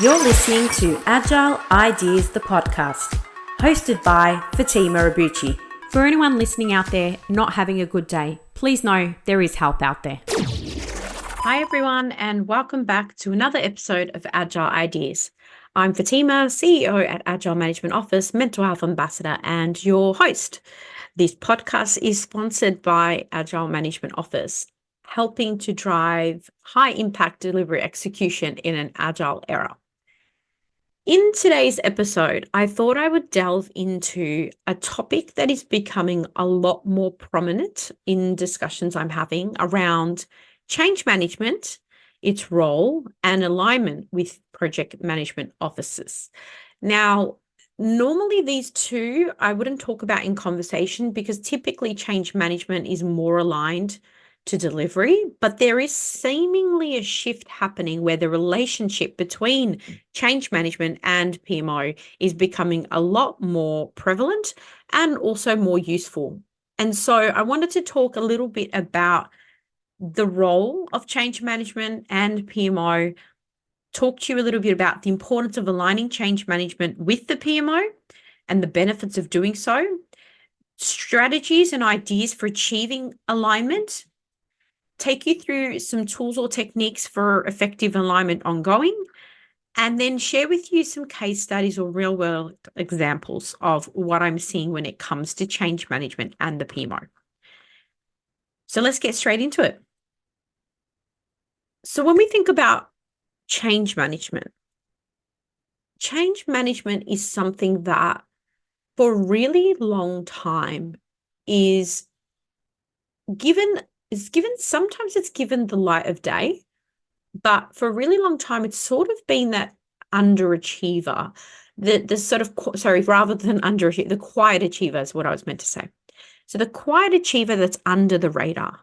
You're listening to Agile Ideas, the podcast, hosted by Fatima Abuchi. For anyone listening out there not having a good day, please know there is help out there. Hi everyone, and welcome back to another episode of Agile Ideas. I'm Fatima, CEO at Agile Management Office, Mental Health Ambassador, and your host. This podcast is sponsored by Agile Management Office, helping to drive high impact delivery execution in an Agile era. In today's episode, I thought I would delve into a topic that is becoming a lot more prominent in discussions I'm having around change management, its role, and alignment with project management officers. Now, normally these two I wouldn't talk about in conversation because typically change management is more aligned to delivery, but there is seemingly a shift happening where the relationship between change management and PMO is becoming a lot more prevalent and also more useful. And so I wanted to talk a little bit about the role of change management and PMO, talk to you a little bit about the importance of aligning change management with the PMO and the benefits of doing so, strategies and ideas for achieving alignment, take you through some tools or techniques for effective alignment ongoing, and then share with you some case studies or real world examples of what I'm seeing when it comes to change management and the PMO. So let's get straight into it. So when we think about change management is something that for a really long time is given, sometimes it's given the light of day, but for a really long time, it's sort of been that underachiever, rather than underachiever, the quiet achiever is what I was meant to say. So the quiet achiever that's under the radar.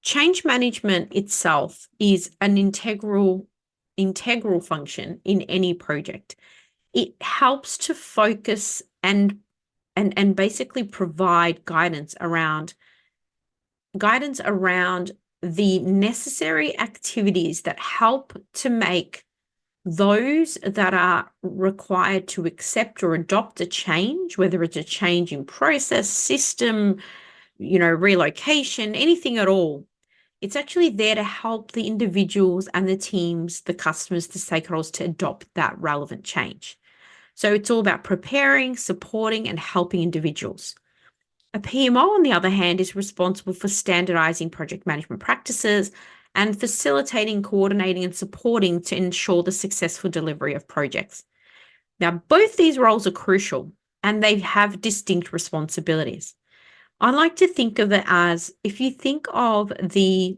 Change management itself is an integral function in any project. It helps to focus and basically provide guidance around the necessary activities that help to make those that are required to accept or adopt a change, whether it's a change in process, system, relocation, anything at all. It's actually there to help the individuals and the teams, the customers, the stakeholders to adopt that relevant change. So it's all about preparing, supporting, and helping individuals. A PMO, on the other hand, is responsible for standardizing project management practices and facilitating, coordinating, and supporting to ensure the successful delivery of projects. Now, both these roles are crucial and they have distinct responsibilities. I like to think of it as if you think of a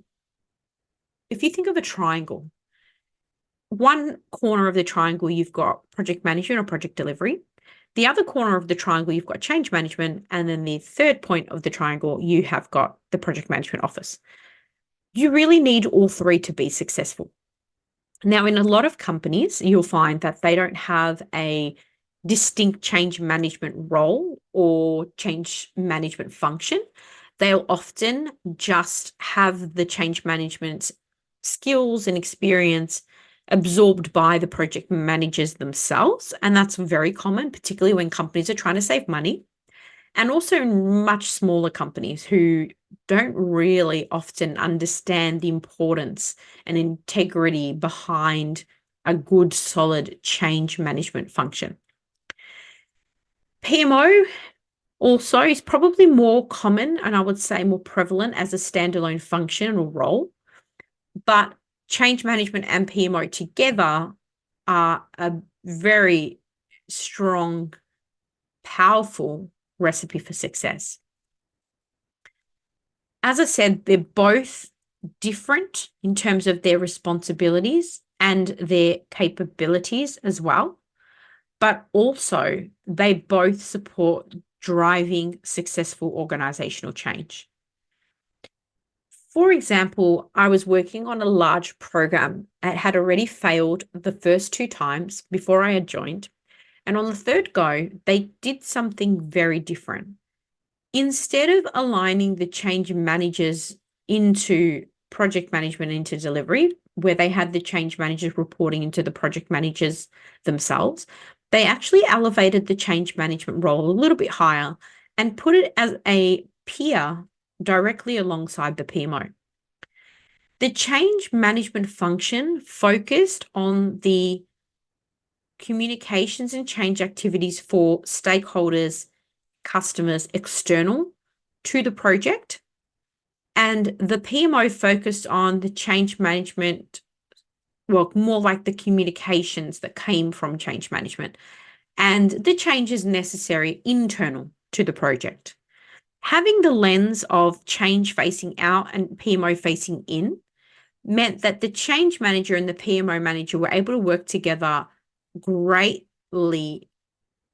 triangle, one corner of the triangle, you've got project management or project delivery. The other corner of the triangle, you've got change management. And then the third point of the triangle, you have got the project management office. You really need all three to be successful. Now, in a lot of companies, you'll find that they don't have a distinct change management role or change management function. They'll often just have the change management skills and experience absorbed by the project managers themselves. And that's very common, particularly when companies are trying to save money. And also much smaller companies who don't really often understand the importance and integrity behind a good, solid change management function. PMO also is probably more common and I would say more prevalent as a standalone function or role, but change management and PMO together are a very strong, powerful recipe for success. As I said, they're both different in terms of their responsibilities and their capabilities as well, but also they both support driving successful organizational change. For example, I was working on a large program. It had already failed the first 2 times before I had joined. And on the third go, they did something very different. Instead of aligning the change managers into project management, into delivery, where they had the change managers reporting into the project managers themselves, they actually elevated the change management role a little bit higher and put it as a peer directly alongside the PMO. The change management function focused on the communications and change activities for stakeholders, customers external to the project. And the PMO focused on the change management, well, more like the communications that came from change management and the changes necessary internal to the project. Having the lens of change facing out and PMO facing in meant that the change manager and the PMO manager were able to work together greatly,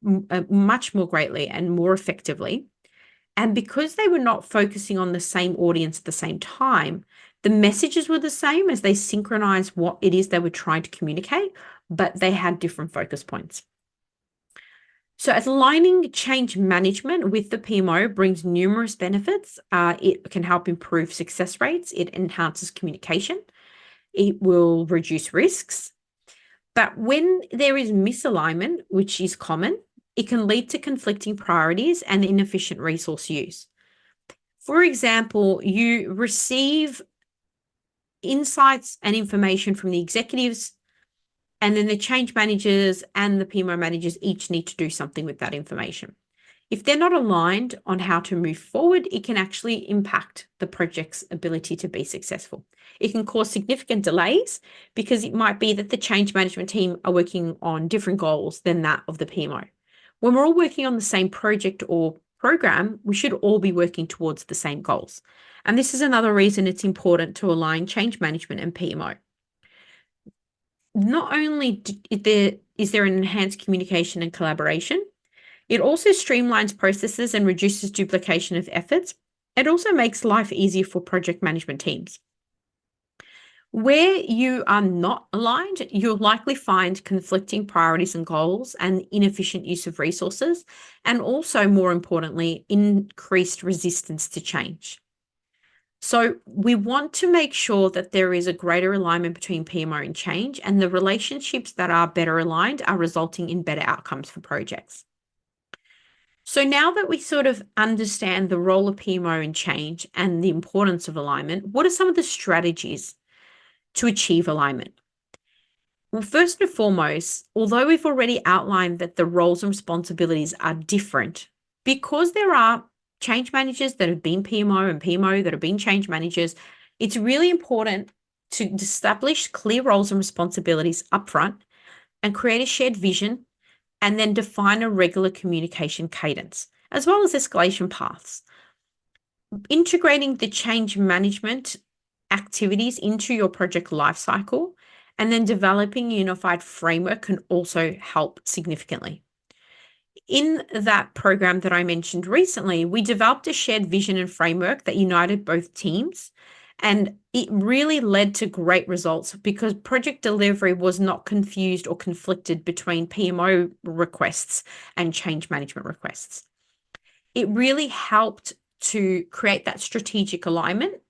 much more greatly and more effectively. And because they were not focusing on the same audience at the same time, the messages were the same as they synchronized what it is they were trying to communicate, but they had different focus points. So aligning change management with the PMO brings numerous benefits. It can help improve success rates. It enhances communication. It will reduce risks. But when there is misalignment, which is common, it can lead to conflicting priorities and inefficient resource use. For example, you receive insights and information from the executives, and then the change managers and the PMO managers each need to do something with that information. If they're not aligned on how to move forward, it can actually impact the project's ability to be successful. It can cause significant delays because it might be that the change management team are working on different goals than that of the PMO. When we're all working on the same project or program, we should all be working towards the same goals. And this is another reason it's important to align change management and PMO. Not only is there an enhanced communication and collaboration, it also streamlines processes and reduces duplication of efforts. It also makes life easier for project management teams. Where you are not aligned, you'll likely find conflicting priorities and goals and inefficient use of resources, and also, more importantly, increased resistance to change. So we want to make sure that there is a greater alignment between PMO and change, and the relationships that are better aligned are resulting in better outcomes for projects. So now that we sort of understand the role of PMO in change and the importance of alignment, what are some of the strategies to achieve alignment? Well, first and foremost, although we've already outlined that the roles and responsibilities are different, because there are change managers that have been PMO and PMO that have been change managers, it's really important to establish clear roles and responsibilities upfront and create a shared vision, and then define a regular communication cadence, as well as escalation paths. Integrating the change management activities into your project lifecycle and then developing a unified framework can also help significantly. In that program that I mentioned recently, we developed a shared vision and framework that united both teams, and it really led to great results because project delivery was not confused or conflicted between PMO requests and change management requests. It really helped to create that strategic alignment,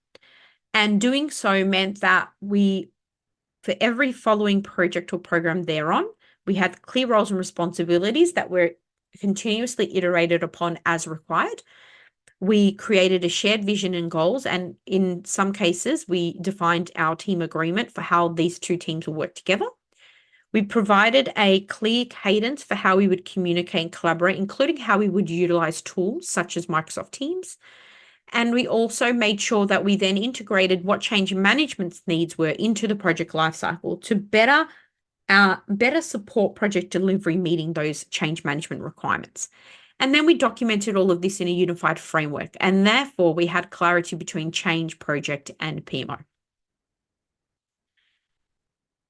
and doing so meant that for every following project or program thereon, we had clear roles and responsibilities that were continuously iterated upon as required. We created a shared vision and goals, and in some cases, we defined our team agreement for how these two teams will work together. We provided a clear cadence for how we would communicate and collaborate, including how we would utilize tools such as Microsoft Teams. And we also made sure that we then integrated what change management's needs were into the project lifecycle to better support project delivery meeting those change management requirements. And then we documented all of this in a unified framework, and therefore we had clarity between change, project, and PMO.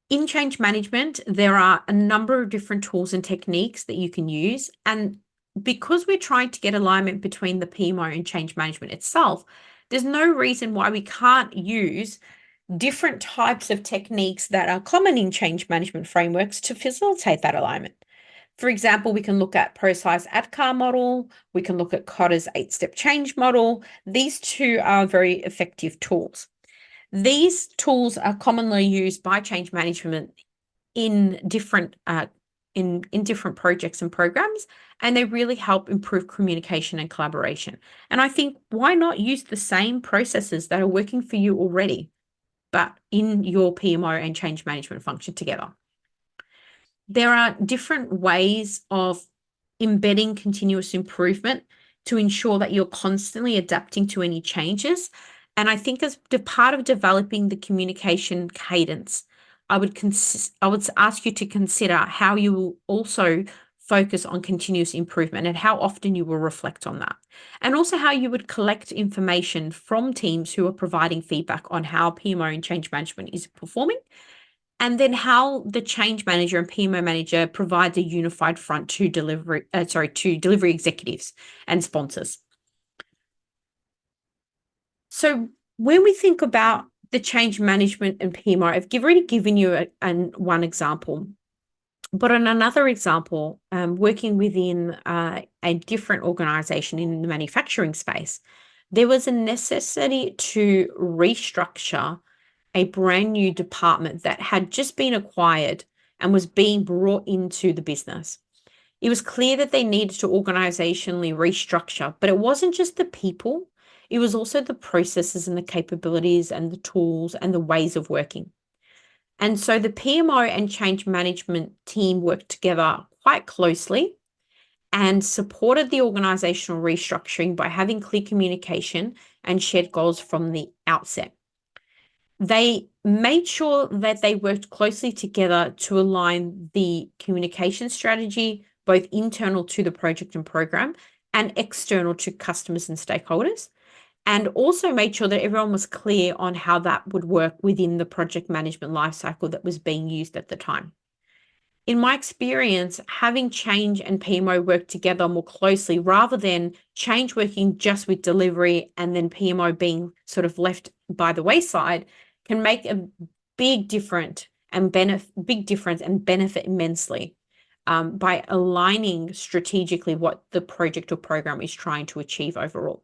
In change management, there are a number of different tools and techniques that you can use. And because we're trying to get alignment between the PMO and change management itself, there's no reason why we can't use different types of techniques that are common in change management frameworks to facilitate that alignment. For example, we can look at ProSci's ADKAR model. We can look at Kotter's 8-step change model. These two are very effective tools. These tools are commonly used by change management in different in different projects and programs, and they really help improve communication and collaboration. And I think, why not use the same processes that are working for you already, but in your PMO and change management function together? There are different ways of embedding continuous improvement to ensure that you're constantly adapting to any changes. And I think, as part of developing the communication cadence, I would ask you to consider how you will also focus on continuous improvement and how often you will reflect on that. And also how you would collect information from teams who are providing feedback on how PMO and change management is performing, and then how the change manager and PMO manager provides a unified front to delivery executives and sponsors. So when we think about the change management and PMO, I've already given you one example. But on another example, working within a different organization in the manufacturing space, there was a necessity to restructure a brand new department that had just been acquired and was being brought into the business. It was clear that they needed to organizationally restructure, but it wasn't just the people, it was also the processes and the capabilities and the tools and the ways of working. And so the PMO and change management team worked together quite closely and supported the organizational restructuring by having clear communication and shared goals from the outset. They made sure that they worked closely together to align the communication strategy, both internal to the project and program and external to customers and stakeholders, and also made sure that everyone was clear on how that would work within the project management lifecycle that was being used at the time. In my experience, having change and PMO work together more closely rather than change working just with delivery and then PMO being sort of left by the wayside can make a big difference and benefit immensely by aligning strategically what the project or program is trying to achieve overall.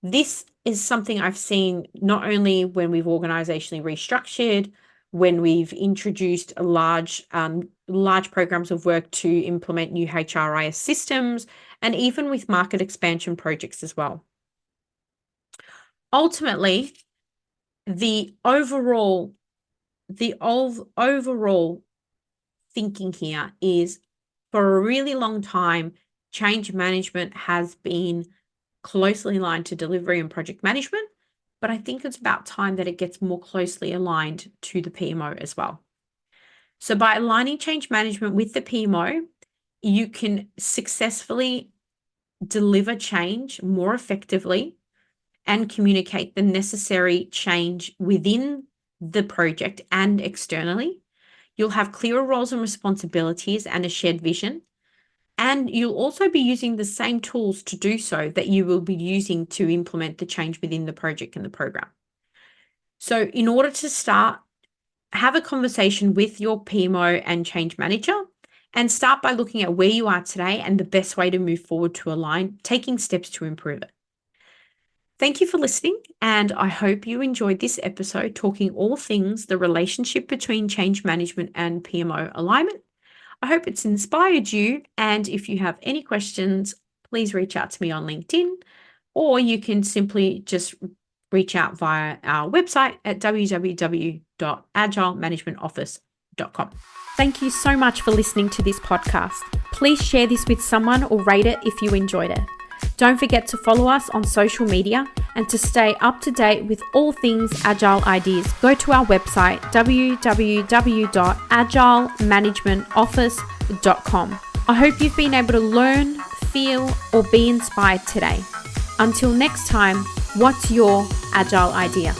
This is something I've seen not only when we've organizationally restructured, when we've introduced large programs of work to implement new HRIS systems, and even with market expansion projects as well. Ultimately, the overall thinking here is, for a really long time, change management has been closely aligned to delivery and project management, but I think it's about time that it gets more closely aligned to the PMO as well. So by aligning change management with the PMO, you can successfully deliver change more effectively and communicate the necessary change within the project and externally. You'll have clearer roles and responsibilities and a shared vision. And you'll also be using the same tools to do so that you will be using to implement the change within the project and the program. So in order to start, have a conversation with your PMO and change manager, and start by looking at where you are today and the best way to move forward to align, taking steps to improve it. Thank you for listening, and I hope you enjoyed this episode talking all things the relationship between change management and PMO alignment. I hope it's inspired you, and if you have any questions, please reach out to me on LinkedIn, or you can simply just reach out via our website at www.agilemanagementoffice.com. Thank you so much for listening to this podcast. Please share this with someone or rate it if you enjoyed it. Don't forget to follow us on social media, and to stay up to date with all things Agile ideas, go to our website www.agilemanagementoffice.com. I hope you've been able to learn, feel, or be inspired today. Until next time, what's your Agile idea?